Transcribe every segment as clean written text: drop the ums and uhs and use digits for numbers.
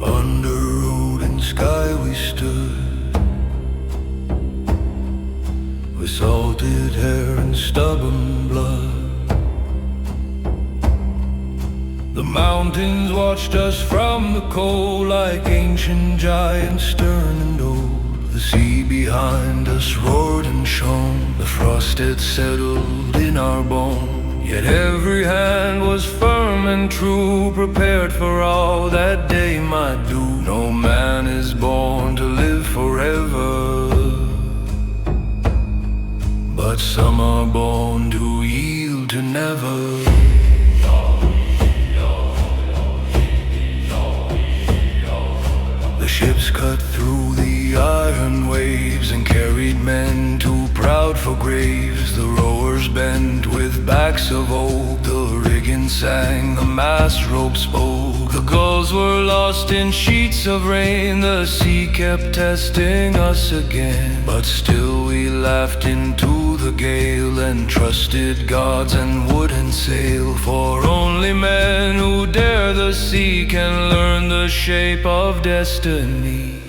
Under Odin's sky we stood, with salted hair and stubborn blood. The mountains watched us from the cold like ancient giants, stern and old. The sea behind us roared and shone, the frost had settled in our bones. Yet every hand was firm and true, prepared for all that day might do. No man is born to live forever, but some are born to yield to never. The ships cut through the iron waves and carried men too proud for graves. The rowers bent with backs of oak, the rigging sang, the mast rope spoke. The gulls were lost in sheets of rain, the sea kept testing us again. But still we laughed into the gale and trusted gods and wouldn't sail. For only men who dare the sea can learn the shape of destiny.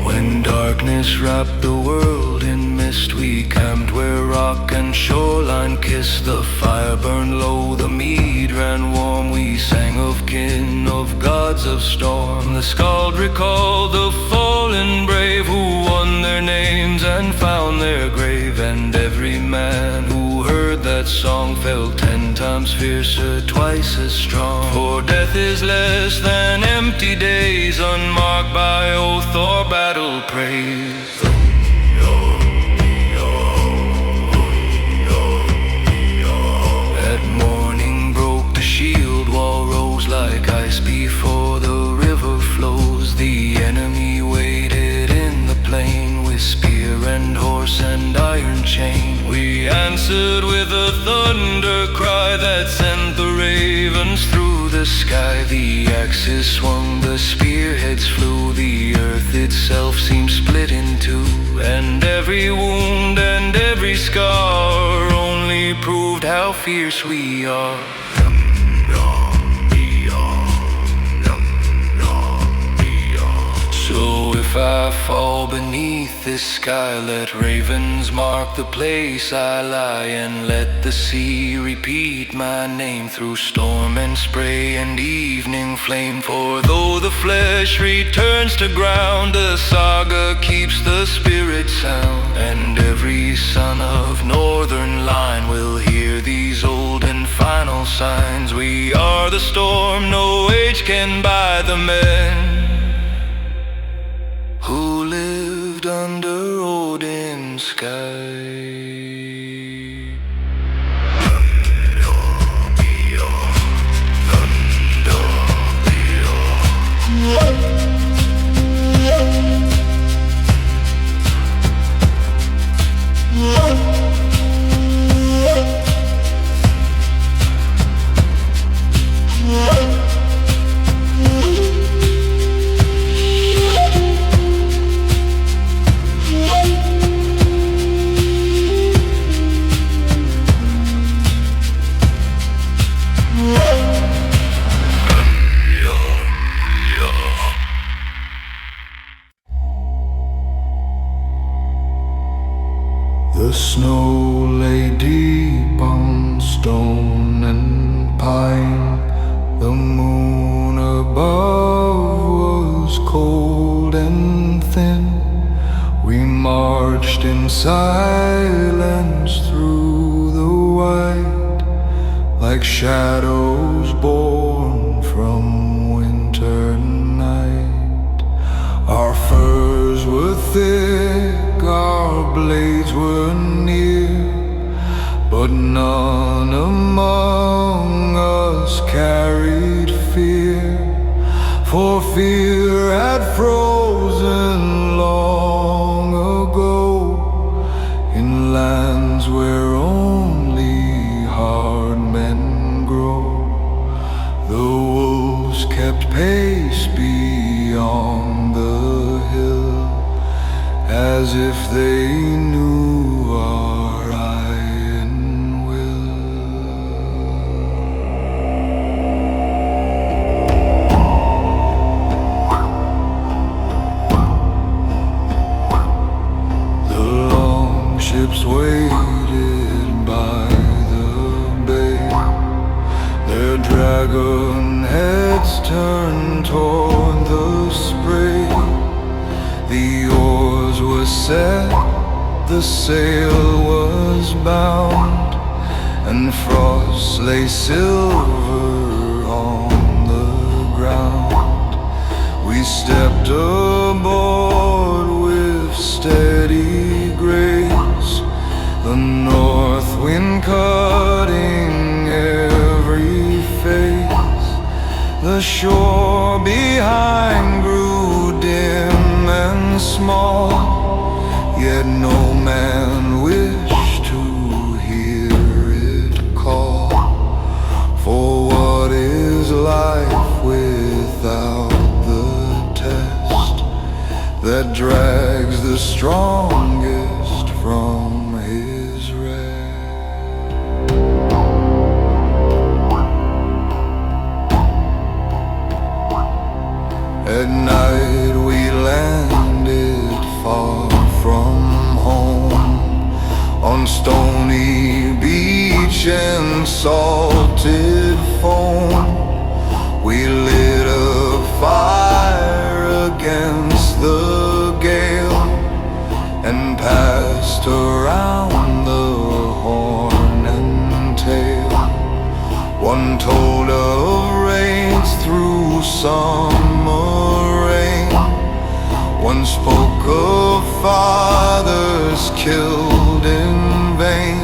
When darkness wrapped the world in mist, we camped where rock and shoreline kissed. The fire burned low, the mead ran warm. We sang of kin, of gods of storm. The skald recalled the fallen brave who won their names and found their grave. And every man who heard that song felt 10 times fiercer, twice as strong. For death is less than empty days, unmarked by oath or battle praise. At morning broke the shield wall, rose like ice before the river flows. The enemy waited in the plain with spear and horse and iron chain. We answered with a thunder cry that sent the ravens through the sky. The axes swung, the spearheads flew, the earth itself seemed split in two. And every wound and every scar only proved how fierce we are. So if I fall beneath this sky, let ravens mark the place I lie, and let the sea repeat my name through storm and spray and evening flame. For though the flesh returns to ground, the saga keeps the spirit sound. And every son of northern line will hear these old and final signs. We are the storm, no age can buy the men who lived under Odin's sky. The snow lay deep on stone and pine. The moon above was cold and thin. We marched in silence through the white, like shadows born from winter night. Our thick, our blades were near, but none among us carried fear, for fear had frozen long ago in lands where only hard men grow. The wolves kept pace beyond the hill, as if they knew our iron will. The long ships waited by the bay, their dragon heads turned toward the spray. The oars were set, the sail was bound, and frost lay silver on the ground. We stepped aboard with steady grace, the north wind cutting every face. The shore behind grew dim and small, yet no man wished to hear it call. For what is life without the test that drags the strongest from his rest? At night we landed far from home, on stony beach and salted foam. We lit a fire against the gale, and passed around the horn and tail. One told of raids through summer rain, one spoke of fathers killed in vain,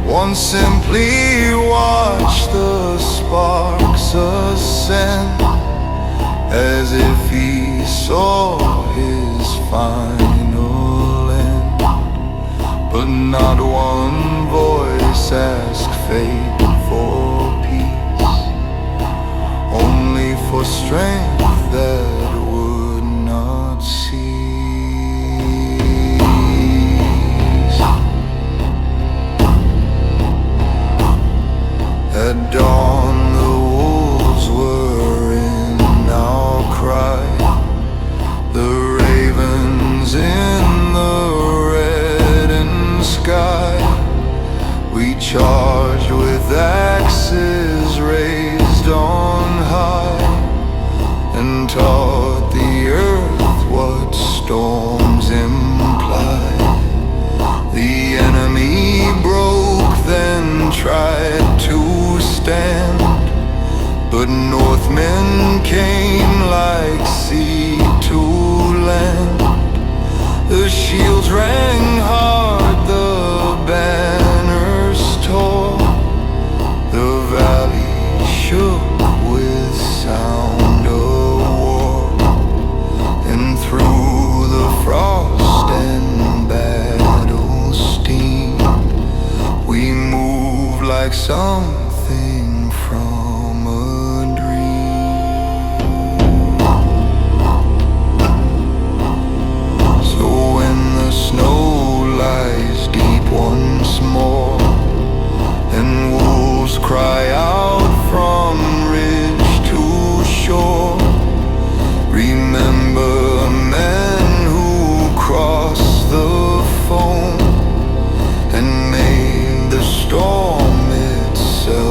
one simply watched the sparks ascend, as if he saw his final end. But not one voice asked fate for peace, only for strength that would not cease. At dawn the wolves were in our cry, the ravens in the reddened sky. We charged with axes raised on high, and taught the earth what storms imply. The enemy broke, then tried to stand, but Northmen came like sea to land. The shields rang hard, the banners tore, the valley shook with sound of war, and through the frost and battle steam we moved like something from a dream. So when the snow lies deep once more, and wolves cry out from ridge to shore, remember men who crossed the foam and made the storm itself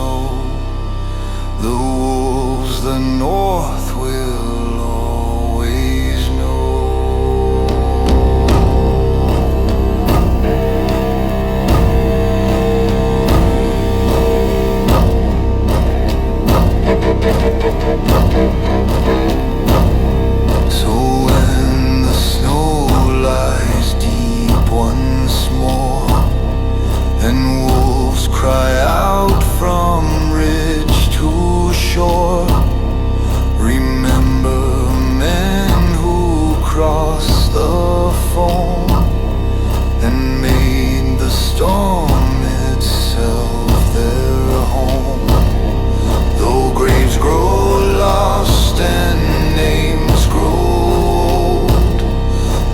snow. The wolves, the north will always know. So when the snow lies deep once more, and wolves cry out from ridge to shore, remember men who crossed the foam and made the storm itself their home. Though graves grow lost and names grow old,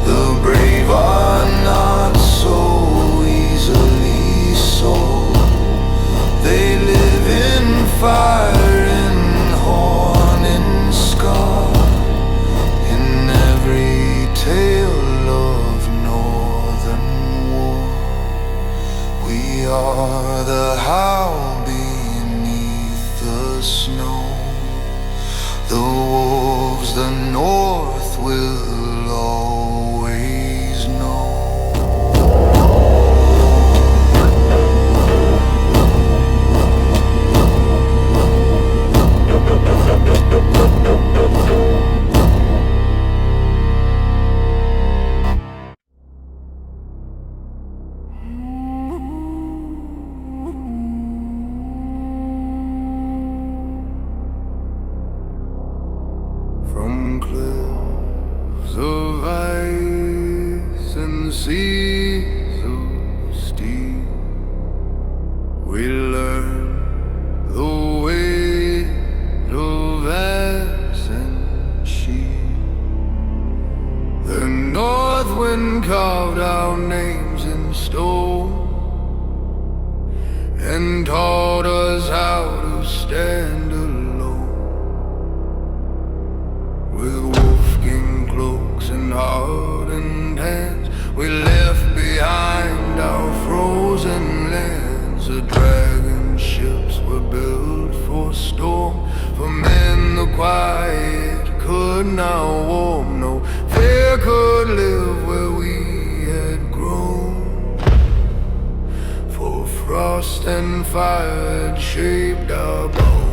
the brave are not so easily sold. They live in fire, in horn, in scar, in every tale of northern war. We are the howl beneath the snow. The wolves, the north will always know. From cliffs of ice and seas of steel, we learn the weight of axe and shield. The north wind carved our names in stone and taught us how to stand alone. With wolf-king cloaks and hardened hands, we left behind our frozen lands. The dragon ships were built for storm, for men the quiet could not warm. No fear could live where we had grown, for frost and fire had shaped our bones.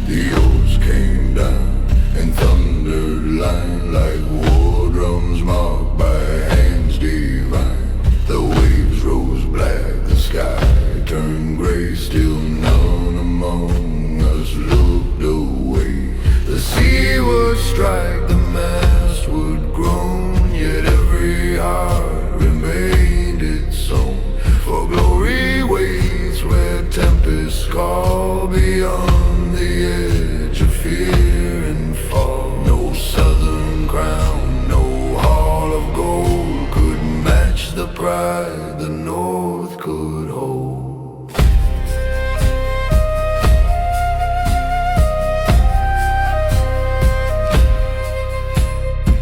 The oaks came down and thundered line like war drums marked by hands divine. The waves rose black, the sky turned gray, still none among us looked away. The sea would strike, the mast would groan, yet every heart remained its own. For glory waits where tempests call, beyond the edge of fear and fall. No southern crown, no hall of gold could match the pride the north could hold.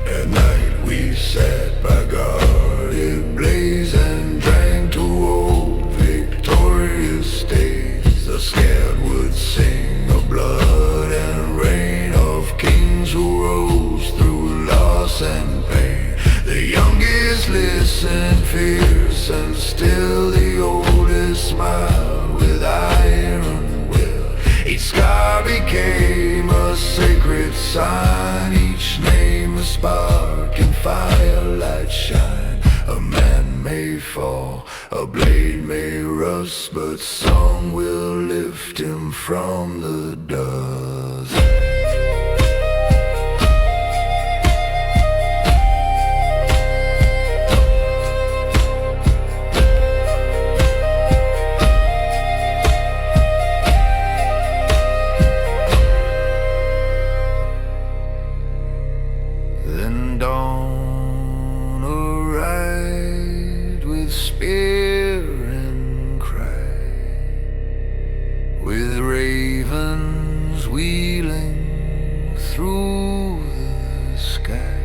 At night we sat by guarded blaze and drank to old victorious days. The scared would sing of blood and reign, of kings who rose through loss and pain. The youngest listened fierce, and still the oldest smiled with iron will. Each scar became a sacred sign, each name a spark in firelight shine. A man may fall, a blade may rust, but song will lift him from the dust. Then dawn arrived with spear and cry, with ravens wheeling through the sky.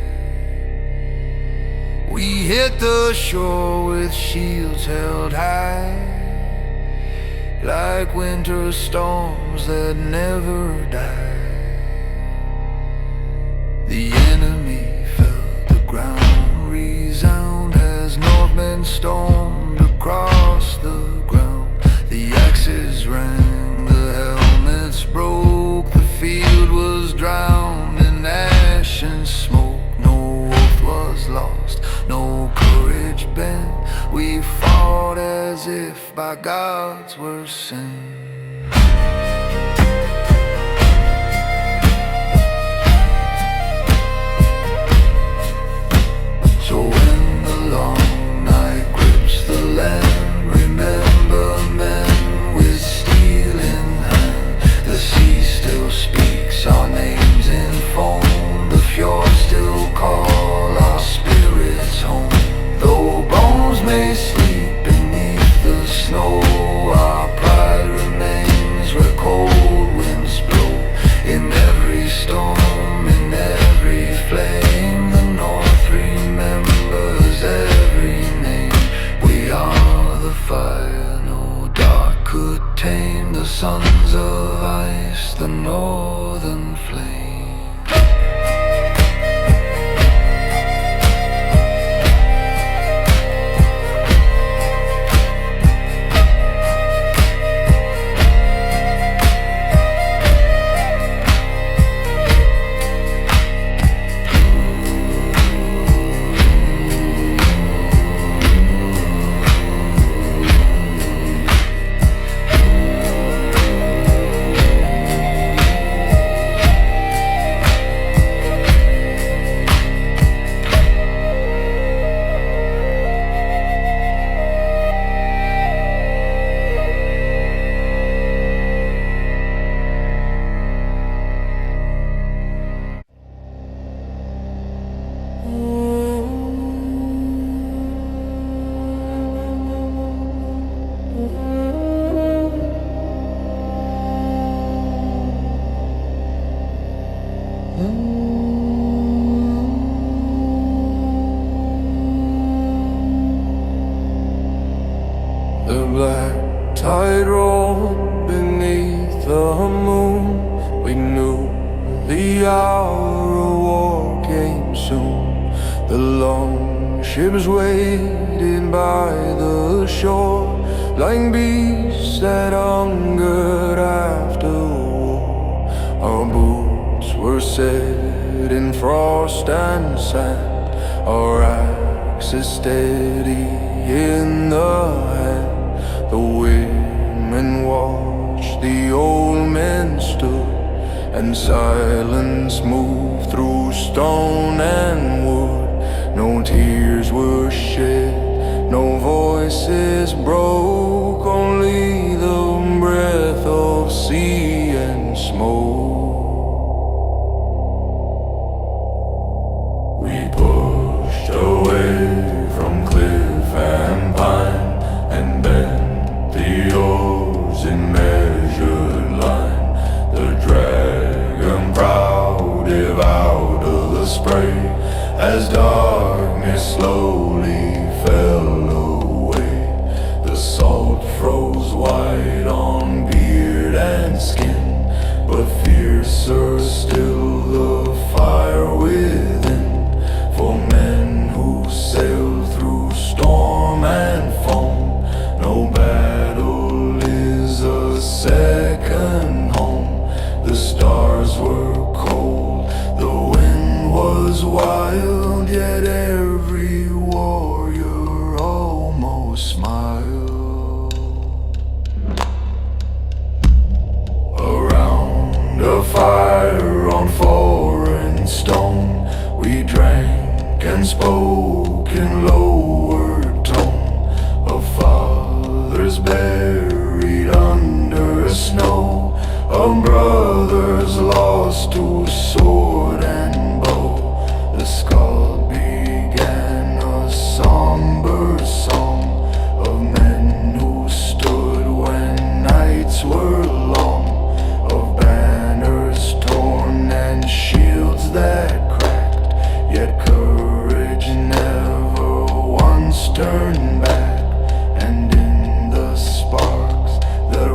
We hit the shore with shields held high, like winter storms that never die. The enemy felt the ground resound as Northmen stormed across the ground. The axes rang, the helmets broke, the field was drowned in ash and smoke. No oath was lost, no courage bent. We fought as if by gods were sent. So when the long night grips the land, remember men with steel in hand. The sea still speaks our names in foam, the fjords still call our spirits home. Though bones may sleep beneath the snow, our pride remains where cold winds blow. In every storm, in every flame, the north remembers every name. We are the fire no dark could tame, the sons of ice, the northern flame. The black tide rolled beneath the moon. We knew the hour of war came soon. The long ships waited by the shore, like beasts that hungered after war. Our boots were set in frost and sand, our axes steady in the hand. The women watched, the old men stood, and silence moved through stone and wood. No tears were shed, no voices broke, only the breath of sea and smoke. We pushed away from cliff and pine and bent the oars in measured line. The dragon proud devoured the spray as darkness slowly fell away. The salt froze white on beard and skin, but fiercer still the fire within. For men who sail through storm and foam, no battle is a second home. The stars were cold, the wind was wild, yet every warrior almost smiled. Around a fire on foreign stone, we drank and spoke in lower tone of fathers buried under snow, of brothers lost to sword and bow. The skald began a somber song of men who stood when nights were long, of banners torn and shields that cracked, yet courage never once turned back. And in the sparks that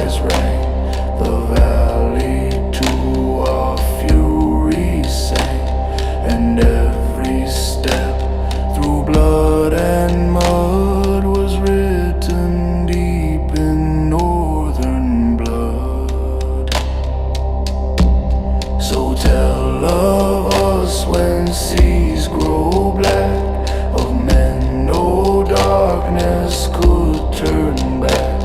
cries rang, the valley to our fury sang, and every step through blood and mud was written deep in northern blood. So tell of us when seas grow black, of men no darkness could turn back.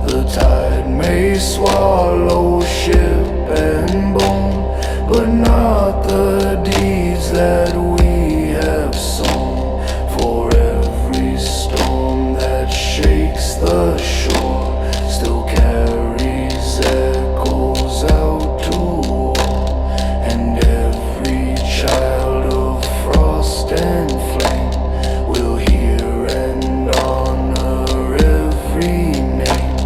The tide may swallow ship and bone, but not the deeds that we have sown. For every storm that shakes the shore still carries echoes out to war, and every child of frost and flame will hear and honor every name.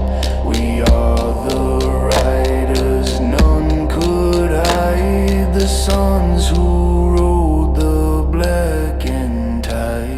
We are the riders, none could hide, the sons who rode the blackened tide.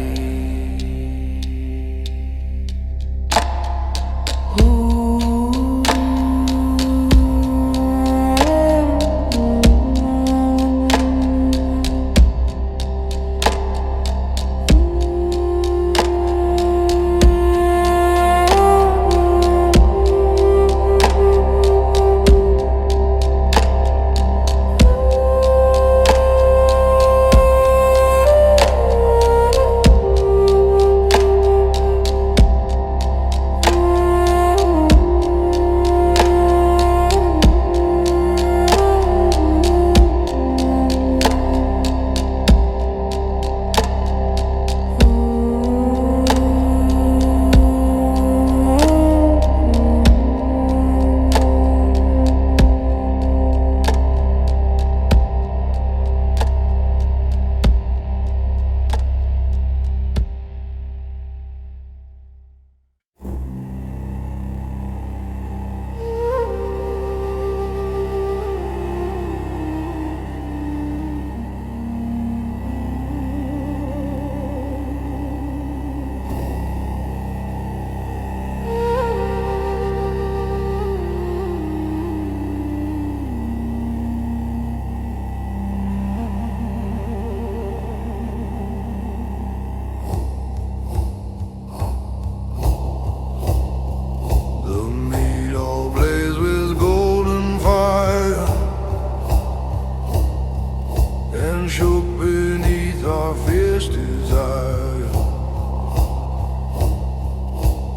Shook beneath our fierce desire.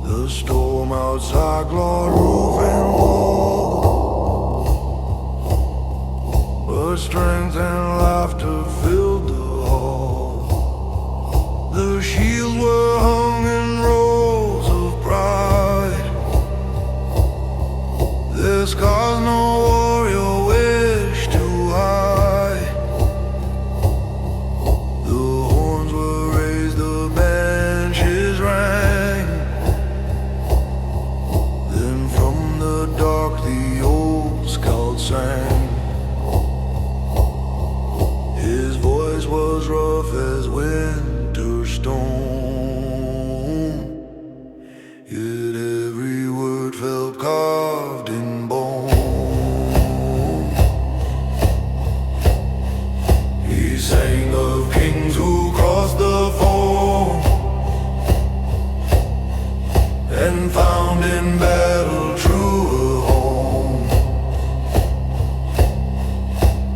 The storm outside clawed roof and wall, but strength and laughter filled the hall. The shields were hung in rows of pride, their scars no warrior wished to hide. His voice was rough as winter stone, yet every word felt carved in bone. He sang of kings who crossed the foam and found in battle true home,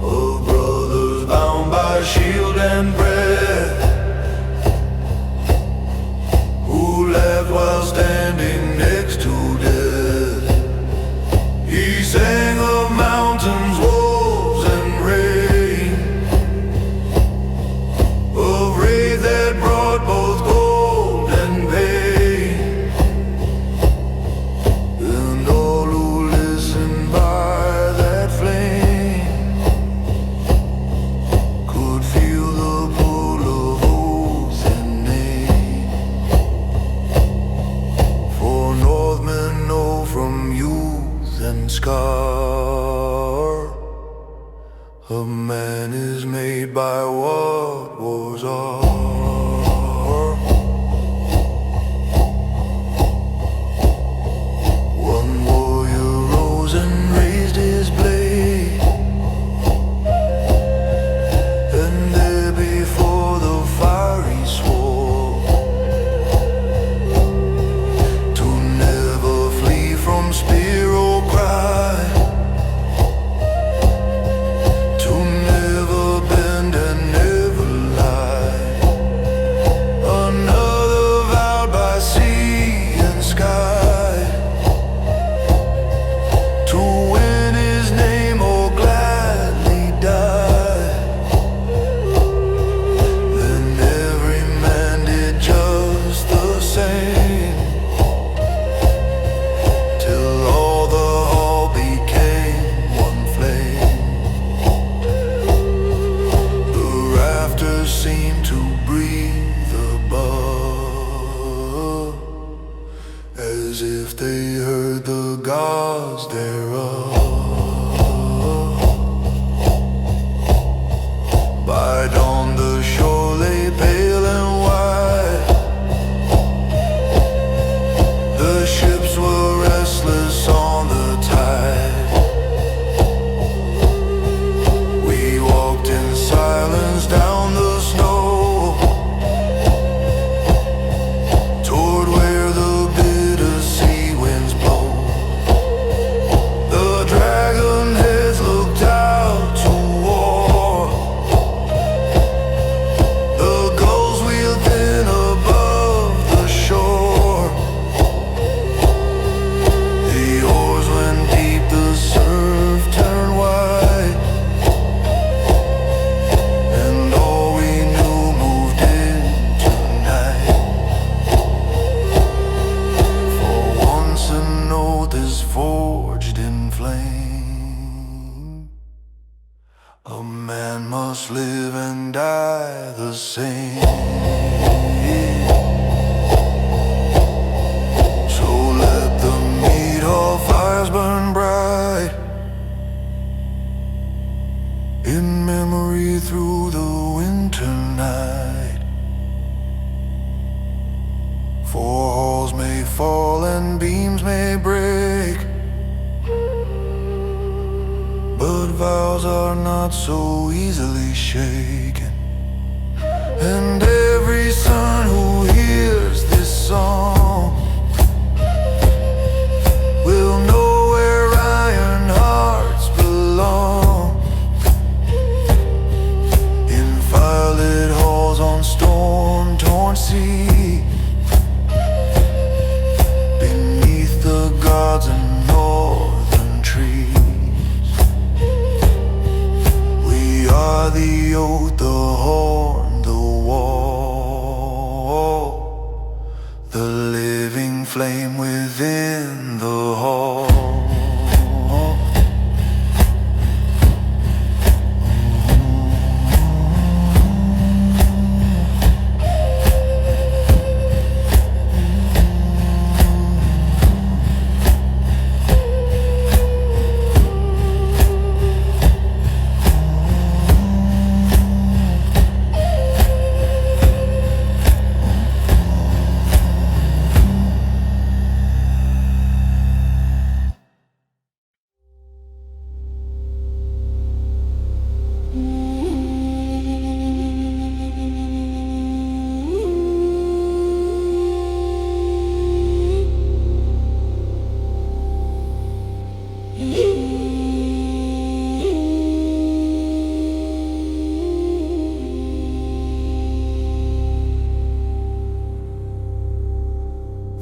of brothers bound by shield and bread, who laughed while standing next to death. He sang of mountains, wolves and rain, of rays that brought both gold and pain, and all who listened by that flame could feel the pull of oath and name. For Northmen know from youth and scar, a man is made by what wars are. One warrior gods thereof. By dawn the shore lay pale and white. The ships were restless on the tide. We walked in silence down the snow, toward where the bitter sea winds blow. The dragon heads looked out to war. The gulls wheeled in above the shore. The oars went deep, the surf turned wide, and all we knew moved into night. For once an oath is forged in flame. A man must live and die the same. So let the meat of fires burn bright, in memory through the winter night. For halls may fall and beams may break, but vows are not so easily shaken. And every son who hears this song will know where iron hearts belong. In firelit halls on storm-torn sea, beneath the gods and northern trees. We are the oath, the horn, the wall, the living flame within the hall.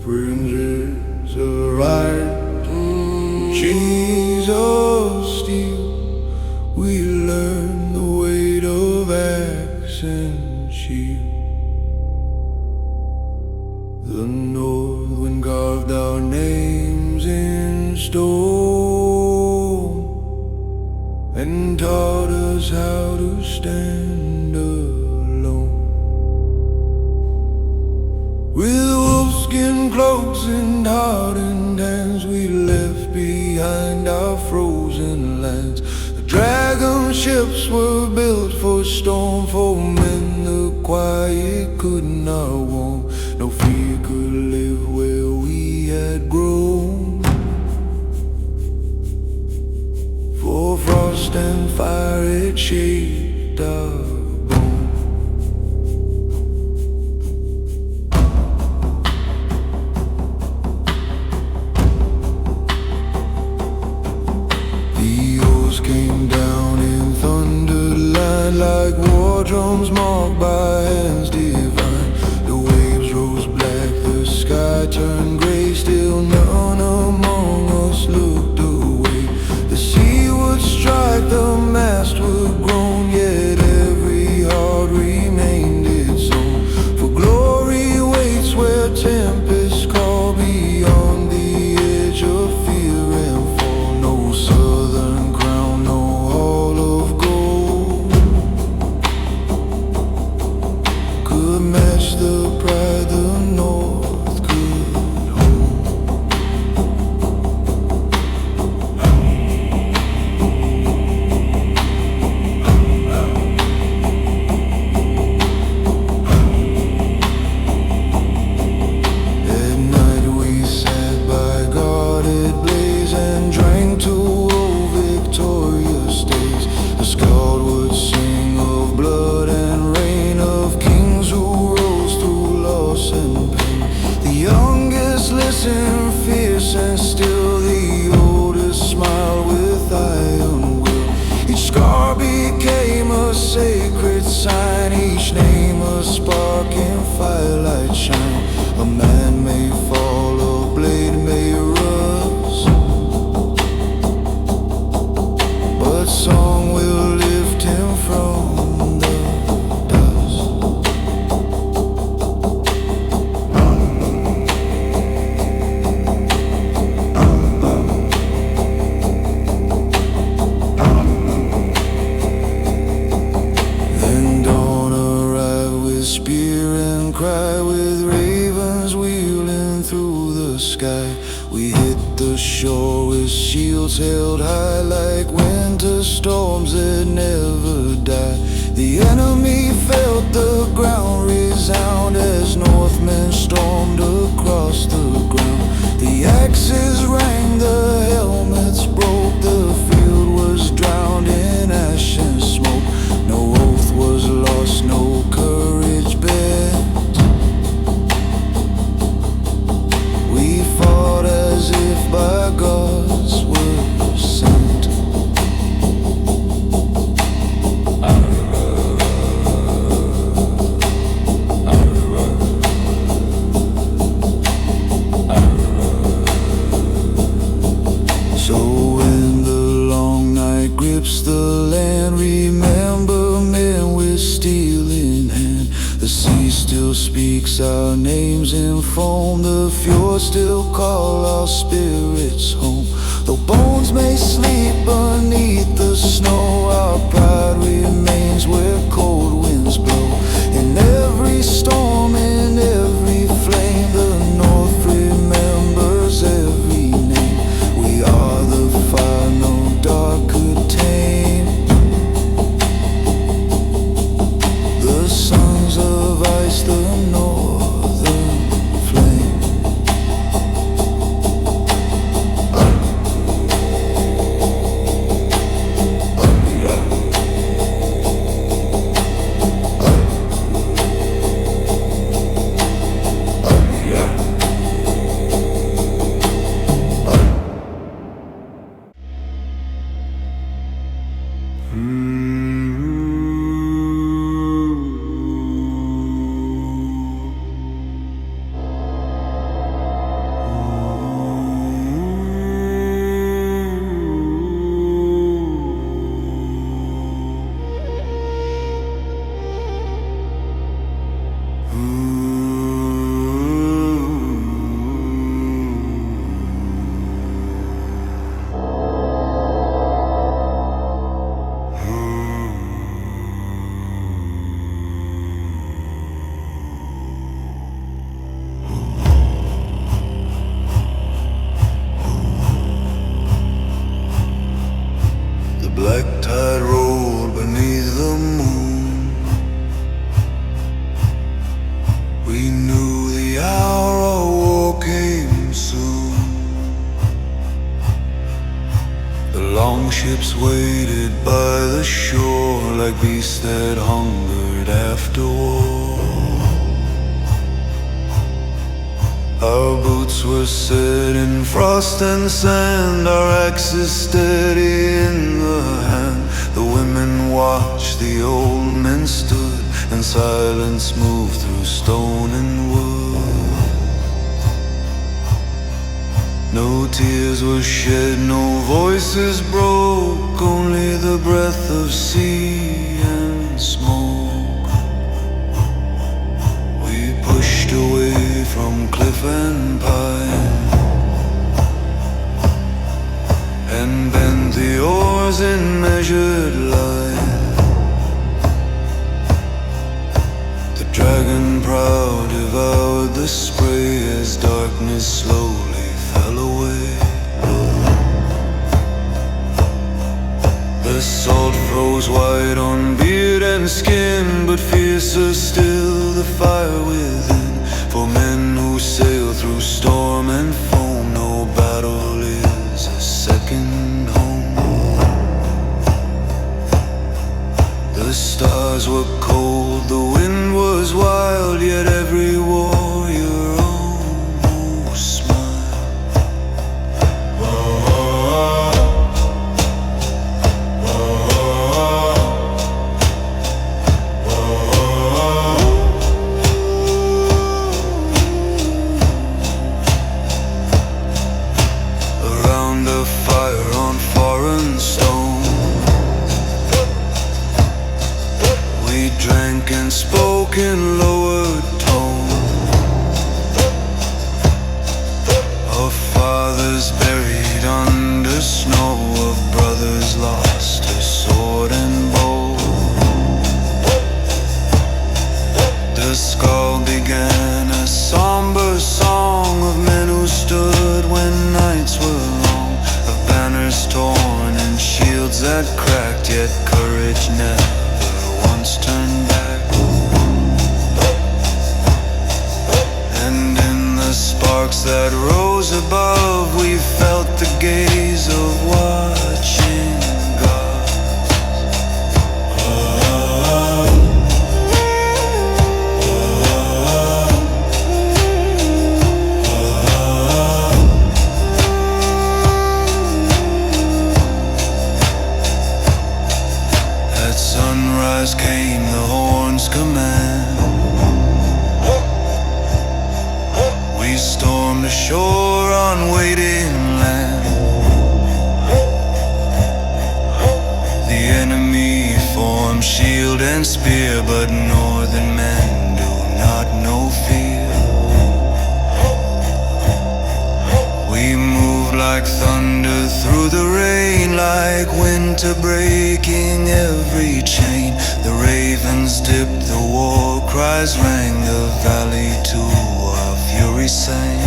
Princes arrived, chains of steel. We learned the weight of axe and shield. The north wind carved our names in stone and taught us how to stand alone. With wolfskin cloaks and hardened hands, we left behind our frozen lands. The dragon ships were built for storm, for men the quiet could not warm. No fear could live where we had grown, for frost and fire had shaped our bone. The oars came down in thunder line, like war drums marked by hands divine. The waves rose black, the sky turned gray, still none among us looked away. The sea would strike, the mast would groan, yet every heart remained its own. For glory waits where tempests call, beyond the edge of fear and fall. No southern crown, no hall of gold, shore with shields held high like winter storms that never die. The enemy felt the ground resound as Northmen stormed across the ground. The axes rang, the helmets broke, the field was drowned in ash and smoke. No oath was lost, no courage bent. We fought as if by gods were sent. So when the long night grips the land, remember men with steel in hand. The sea still speaks our names in foam, the fjords still call our spirits home. Though bones may sleep beneath the snow, our pride remains where cold winds blow. In every storm, in every flame, the North remembers every name. We are the fire no dark could tame, the sons of ice, the northern flame. Black tide rolled beneath the moon. We knew the hour of war came soon. The longships waited by the shore like beasts that hungered after war. Our boots were set in frost and sand, our axes steady in the hand. The women watched, the old men stood, and silence moved through stone and wood. No tears were shed, no voices broke, only the breath of sea and smoke. We pushed away from cliff and pine, and bent the oars in measured line. The dragon proud devoured the spray as darkness slowly fell away. The salt froze white on beard and skin, but fiercer still the fire within. For men who sail through storm and foam, no battle is a second home. The stars were cold, the wind was wild, yet every warrior almost smiled. had cracked, yet courage never once turned back. And in the sparks that rose above, we felt the gaze of watching gods. At sunrise came the horn's command. We stormed ashore on waiting land. The enemy formed shield and spear, but northern men do not know fear. We moved like thunder through the rain, like winter breaking every chain. The ravens dipped, the war cries rang, the valley to our fury sang.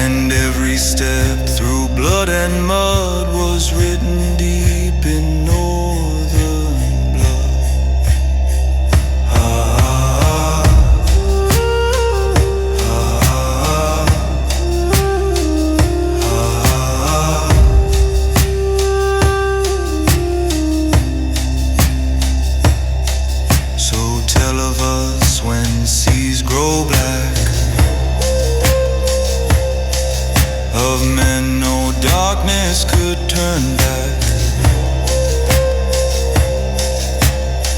And every step through blood and mud was written deep in northern blood. So tell of us when seas grow black, of men no darkness could turn back.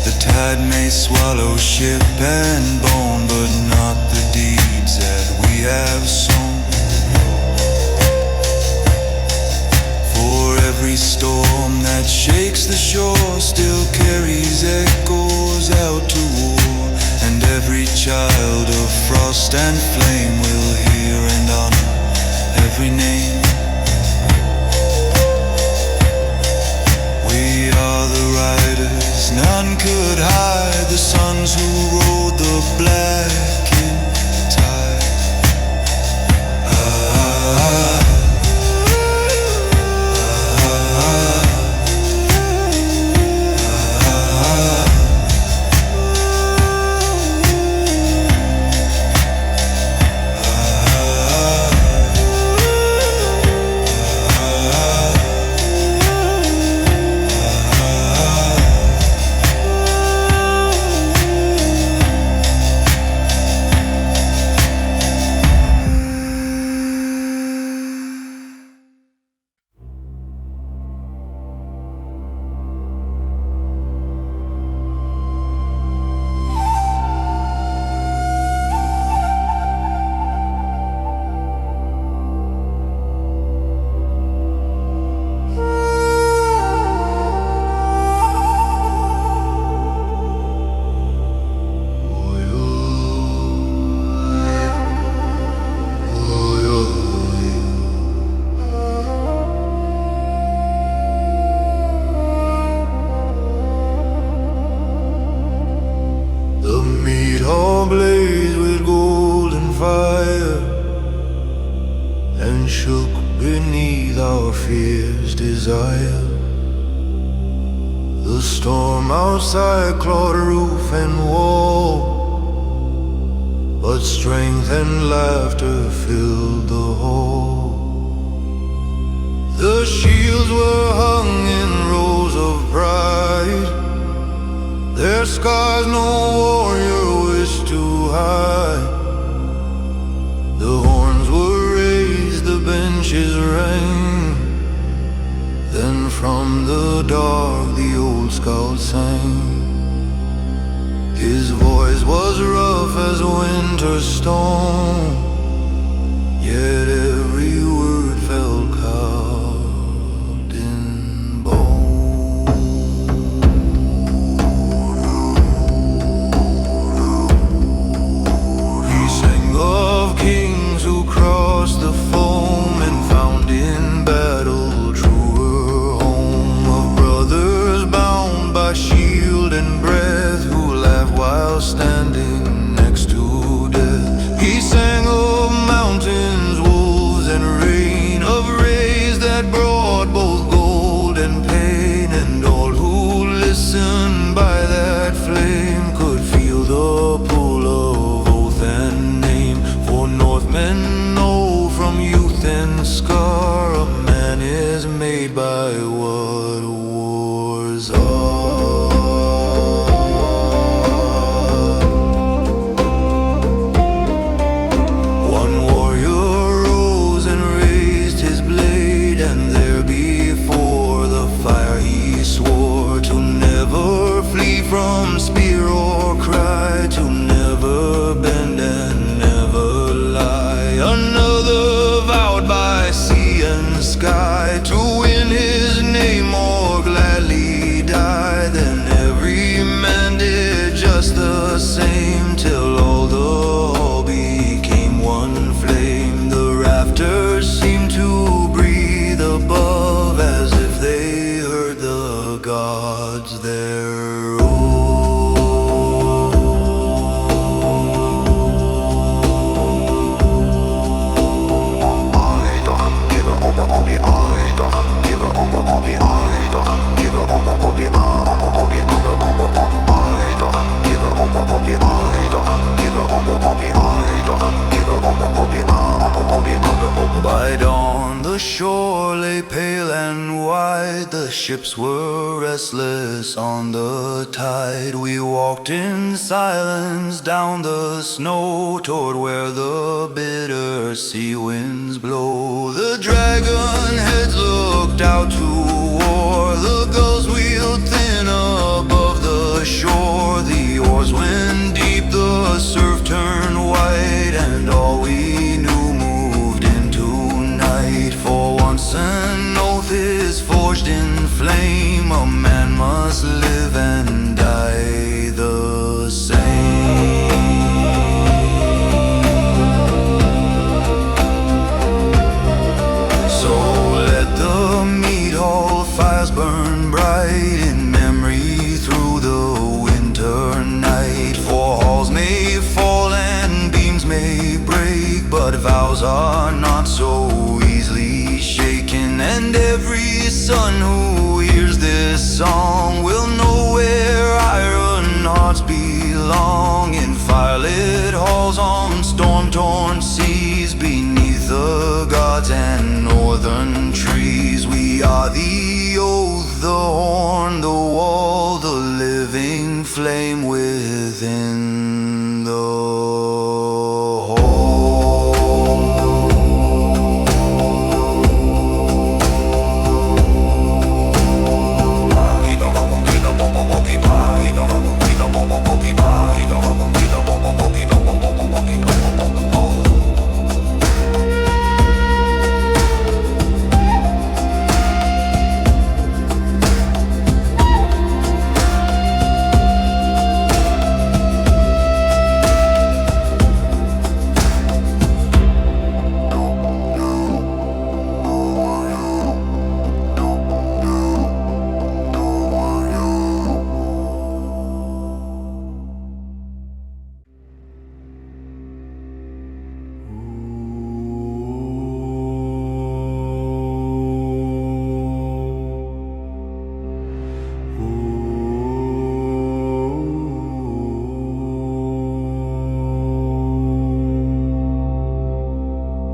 The tide may swallow ship and bone, but not the deeds that we have sown. For every storm that shakes the shore still carries echoes out to war, and every child of frost and flame will hear and honor every name. We are the riders, none could hide, the sons who rode the blackened tide. Blaze with golden fire and shook beneath our fierce desire. The storm outside clawed roof and wall, but strength and laughter filled the hall. The shields were hung in rows of pride, their scars no warrior wished to hide. The horns were raised, the benches rang, then from the dark the old scout sang. His voice was rough as a winter storm, yet every word fell carved in bone. He sang of kings who crossed the foam and found in battle truer home, of brothers bound by shield and breath who laughed while standing next to death. He sang of the shore lay pale and wide. The ships were restless on the tide. We walked in silence down the snow toward where the bitter sea winds blow. The dragon heads looked out to war. The gulls wheeled thin above the shore. The oars went deep, the surf turned white, and all we knew moved into night. For once an oath is forged in flame, a man must live and die the same. So let the meat hall fires burn bright in memory through the winter night. For halls may fall and beams may break, but vows are not so easily shaken. And every son who hears this song will know where iron hearts belong. In firelit halls on storm-torn seas, beneath the gods and northern trees. We are the oath, the horn, the wall, the living flame within the hall.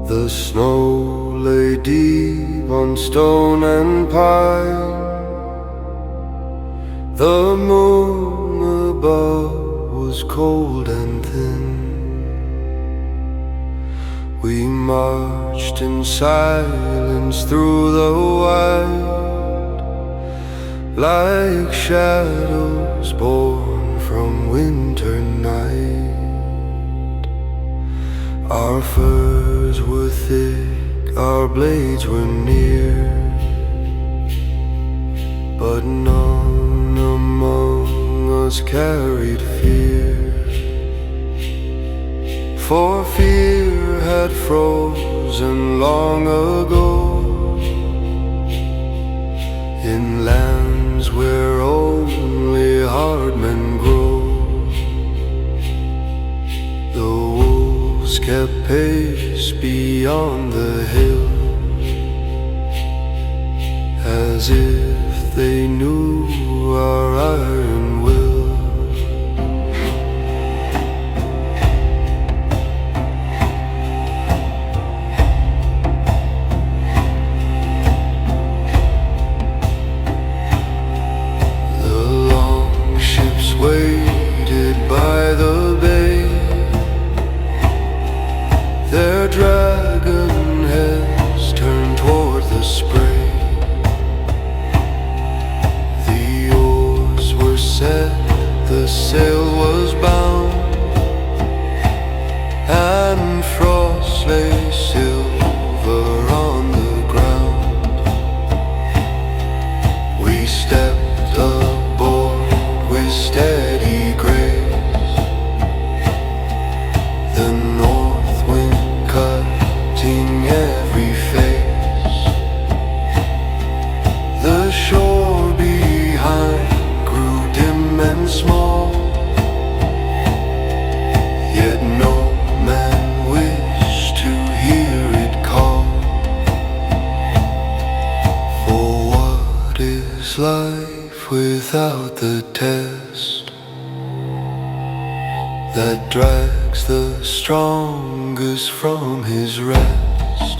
The snow lay deep on stone and pine. The moon above was cold and thin. We marched in silence through the wild, like shadows born from winter night. Our furs were thick, our blades were near, but none among us carried fear. For fear had frozen long ago in lands where only hard men grow. The wolves kept pace beyond the hill, as if they knew our iron will. The long ships waited by the bay, their dragon heads turned toward the spray. The oars were set, the sail was bound, and frost lay silver on the ground. We stepped aboard with steady grace, the north wind cutting every face. The shore behind grew dim and small, yet no man wished to hear it call. For what is life without the test that drags the strongest from his rest?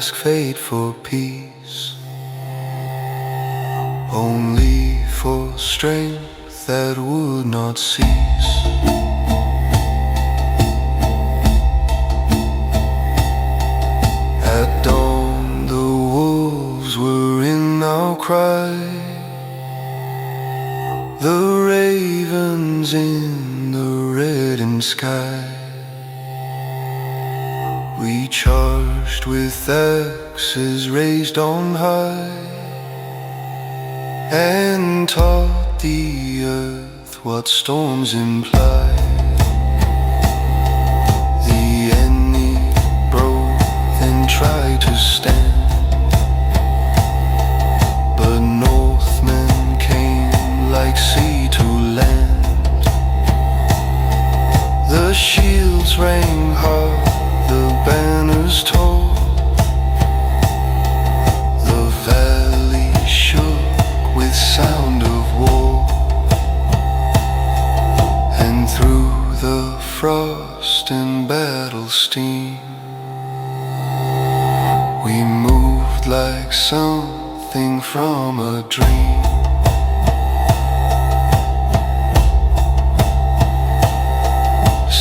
ask fate for peace, only for strength that would not cease. At dawn the wolves were in our cry, the ravens in the reddened sky. We charged with axes raised on high, and taught the earth what storms imply. The enemy broke, then tried to stand, but Northmen came like sea to land. The shields rang hard, the banners tall, the valley shook with sound of war, and through the frost and battle steam we moved like something from a dream.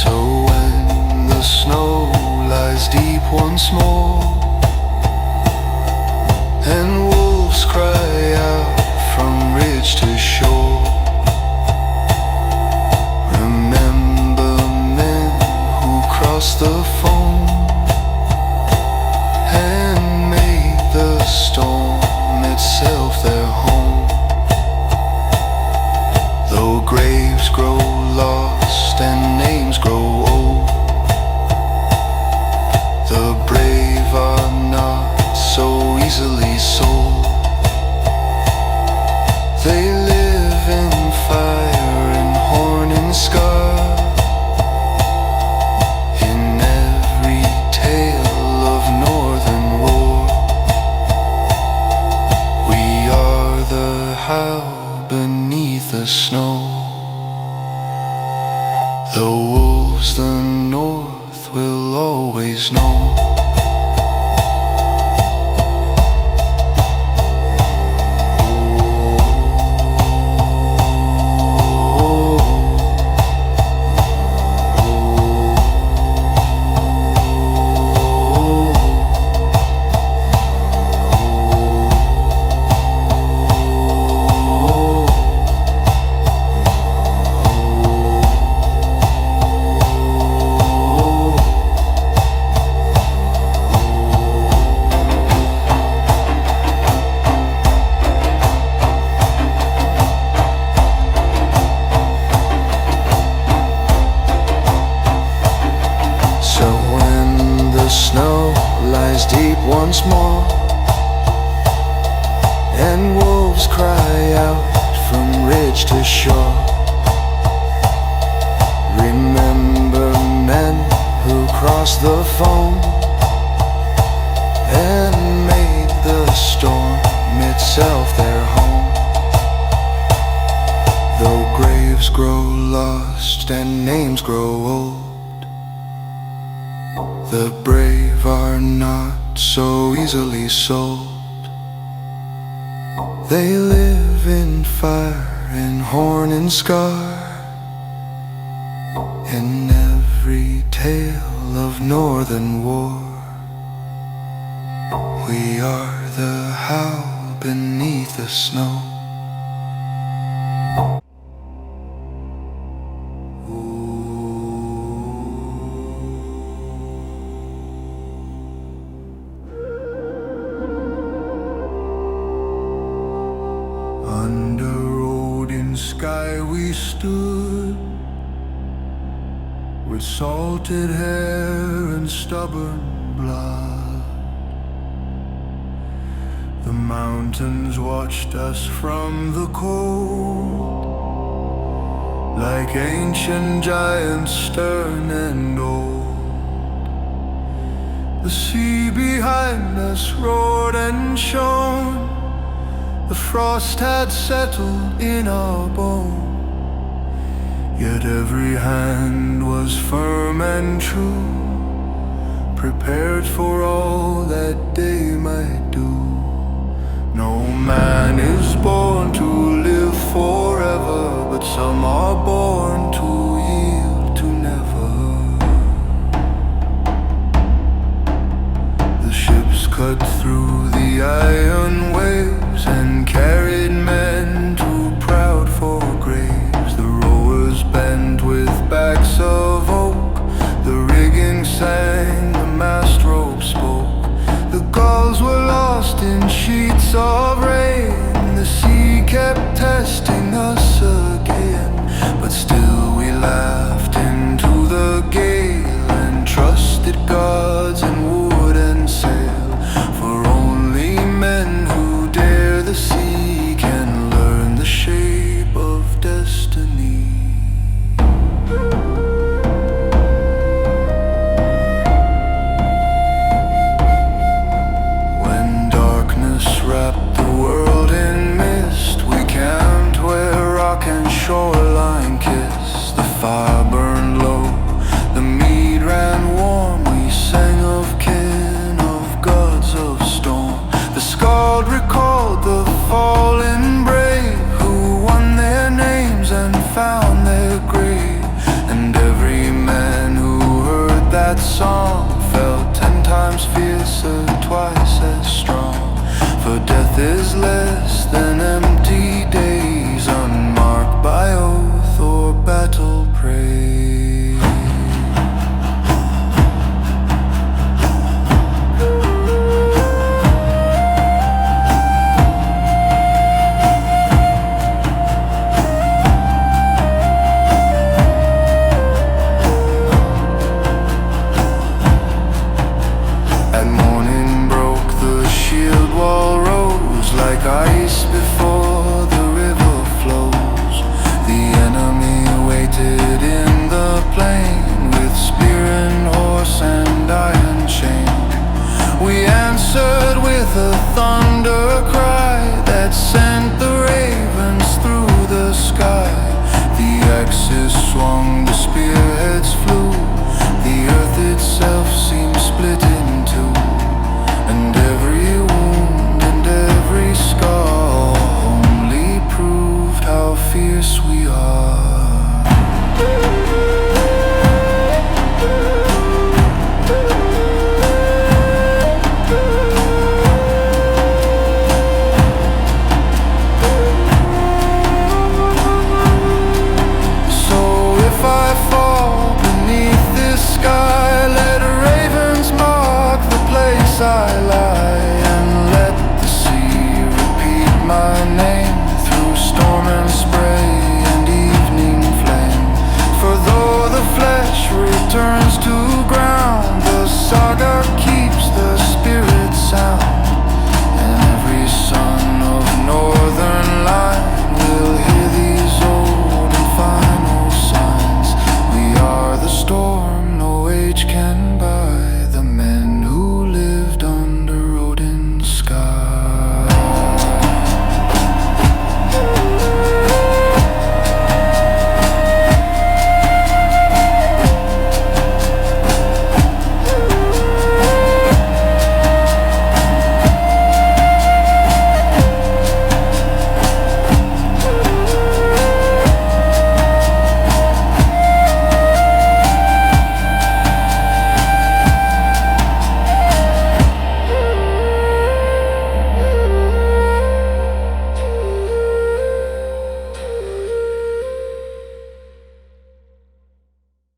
So when the snow lies deep once more, and wolves cry out from ridge to shore, remember men who crossed the foam and made the storm itself their home. Though graves grow lost and names grow old, the brave are not so easily sold. They live in fire and horn and scar, in every tale of northern war. We are the howl beneath the snow. The wolves the north will always know. Snow lies deep once more, and wolves cry out from ridge to shore. Remember men who crossed the foam and made the storm itself their home. Though graves grow lost and names grow old, the brave are not so easily sold. They live in fire and horn and scar, in every tale of northern war. We are the howl beneath the snow. Under Odin's sky we stood, with salted hair and stubborn blood. The mountains watched us from the cold, like ancient giants stern and old. The sea behind us roared and shone, the frost had settled in our bone. Yet every hand was firm and true, prepared for all that day might do. No man is born to live forever, but some are born to yield to never. The ships cut through the iron waves and carried men too proud for graves. The rowers bent with backs of oak, the rigging sang, the mast rope spoke. The gulls were lost in sheets of rain. The sea kept testing us again, but still we laughed into the gale and trusted gods and wouldn't sail. For only men who dare the sea can learn the shape of destiny. Wrapped the world in mist, we camped where rock and shoreline kiss. The fire burned low, the mead ran warm. We sang of kin, of gods of storm. The skald recalled the fallen brave who won their names and found their grave. And every man who heard that song felt 10 times fiercer, twice as strong. For death is less than empty days, unmarked by oath or battle praise. At morning broke the shield wall, like ice before the river flows. The enemy waited in the plain with spear and horse and iron chain. We answered with a thunder cry that sent the ravens through the sky. The axes swung, the spearheads flew, the earth itself seemed split in two, and every wound and every scar only proved how fierce we are. So if I fall beneath this sky, let ravens mark the place I lie, and let the sea repeat my name through storm and spray and evening flame. For though the flesh returns to ground, the saga keeps